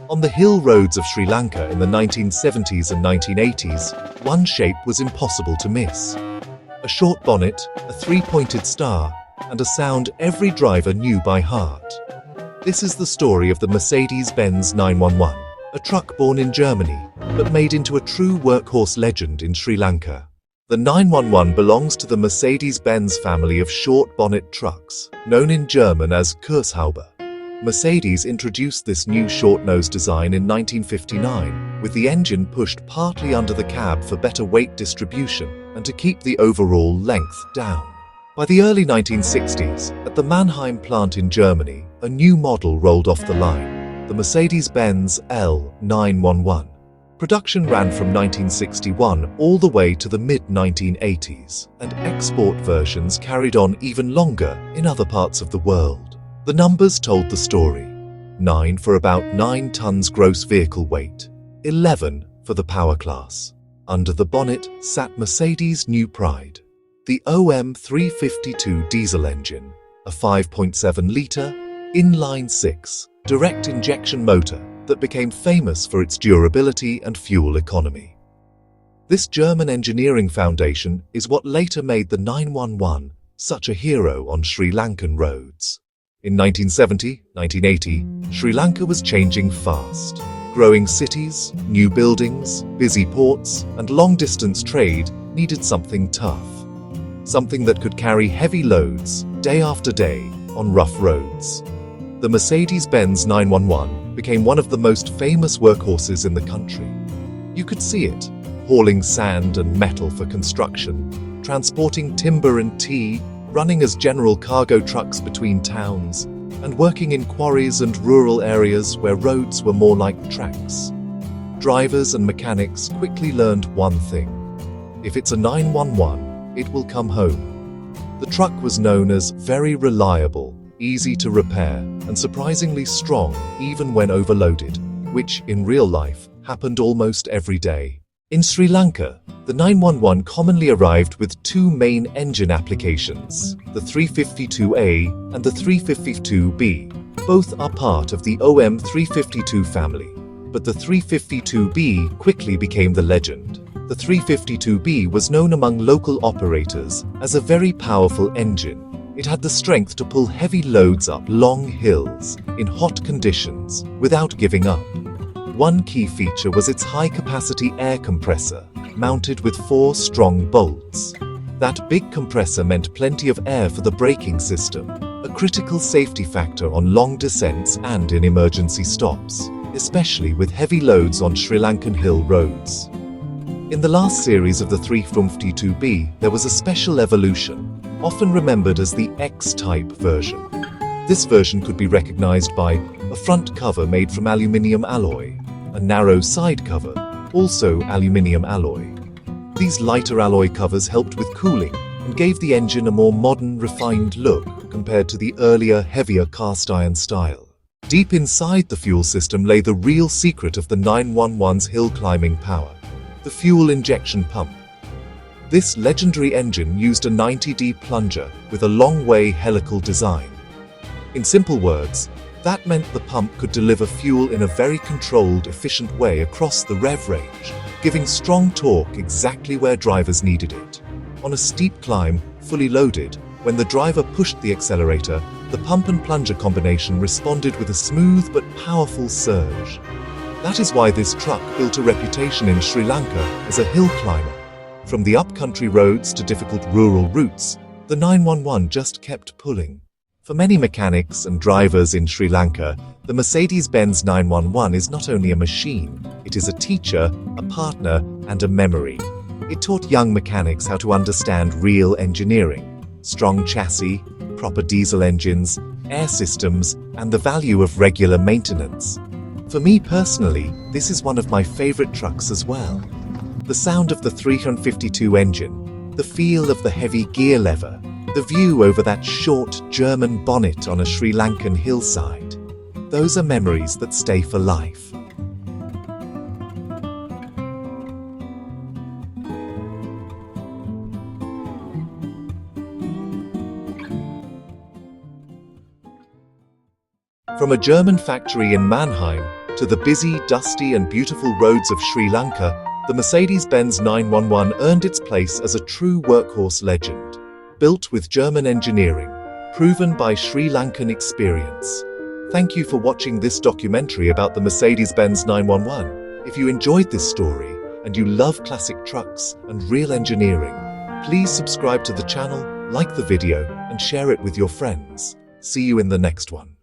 On the hill roads of Sri Lanka in the 1970s and 1980s, one shape was impossible to miss. A short bonnet, a three-pointed star, and a sound every driver knew by heart. This is the story of the Mercedes-Benz 911, a truck born in Germany, but made into a true workhorse legend in Sri Lanka. The 911 belongs to the Mercedes-Benz family of short bonnet trucks, known in German as Kurzhaube. Mercedes introduced this new short-nose design in 1959, with the engine pushed partly under the cab for better weight distribution and to keep the overall length down. By the early 1960s, at the Mannheim plant in Germany, a new model rolled off the line, the Mercedes-Benz L911. Production ran from 1961 all the way to the mid-1980s, and export versions carried on even longer in other parts of the world. The numbers told the story. 9 for about 9 tons gross vehicle weight, 11 for the power class. Under the bonnet sat Mercedes' new pride, the OM352 diesel engine, a 5.7-litre, inline-6, direct injection motor that became famous for its durability and fuel economy. This German engineering foundation is what later made the 911 such a hero on Sri Lankan roads. In 1970-1980, Sri Lanka was changing fast. Growing cities, new buildings, busy ports, and long-distance trade needed something tough. Something that could carry heavy loads, day after day, on rough roads. The Mercedes-Benz 911 became one of the most famous workhorses in the country. You could see it, hauling sand and metal for construction, transporting timber and tea, running as general cargo trucks between towns, and working in quarries and rural areas where roads were more like tracks. Drivers and mechanics quickly learned one thing: if it's a 911, it will come home. The truck was known as very reliable, easy to repair, and surprisingly strong even when overloaded, which in real life happened almost every day. In Sri Lanka, the 911 commonly arrived with two main engine applications, the 352A and the 352B. Both are part of the OM352 family, but the 352B quickly became the legend. The 352B was known among local operators as a very powerful engine. It had the strength to pull heavy loads up long hills in hot conditions without giving up. One key feature was its high-capacity air compressor, mounted with 4 strong bolts. That big compressor meant plenty of air for the braking system, a critical safety factor on long descents and in emergency stops, especially with heavy loads on Sri Lankan hill roads. In the last series of the 352B, there was a special evolution, often remembered as the X-type version. This version could be recognized by a front cover made from aluminium alloy, a narrow side cover, also aluminium alloy. These lighter alloy covers helped with cooling and gave the engine a more modern, refined look compared to the earlier, heavier cast iron style. Deep inside the fuel system lay the real secret of the 911's hill climbing power: the fuel injection pump. This legendary engine used a 90D plunger with a long-way helical design. In simple words, that meant the pump could deliver fuel in a very controlled, efficient way across the rev range, giving strong torque exactly where drivers needed it. On a steep climb, fully loaded, when the driver pushed the accelerator, the pump and plunger combination responded with a smooth but powerful surge. That is why this truck built a reputation in Sri Lanka as a hill climber. From the upcountry roads to difficult rural routes, the 911 just kept pulling. For many mechanics and drivers in Sri Lanka, the Mercedes-Benz 911 is not only a machine, it is a teacher, a partner, and a memory. It taught young mechanics how to understand real engineering, strong chassis, proper diesel engines, air systems, and the value of regular maintenance. For me personally, this is one of my favorite trucks as well. The sound of the 352 engine, the feel of the heavy gear lever, the view over that short German bonnet on a Sri Lankan hillside. Those are memories that stay for life. From a German factory in Mannheim To the busy, dusty and beautiful roads of Sri Lanka, the Mercedes-Benz 911 earned its place as a true workhorse legend. Built with German engineering, proven by Sri Lankan experience. Thank you for watching this documentary about the Mercedes-Benz 911. If you enjoyed this story and you love classic trucks and real engineering, please subscribe to the channel, like the video, and share it with your friends. See you in the next one.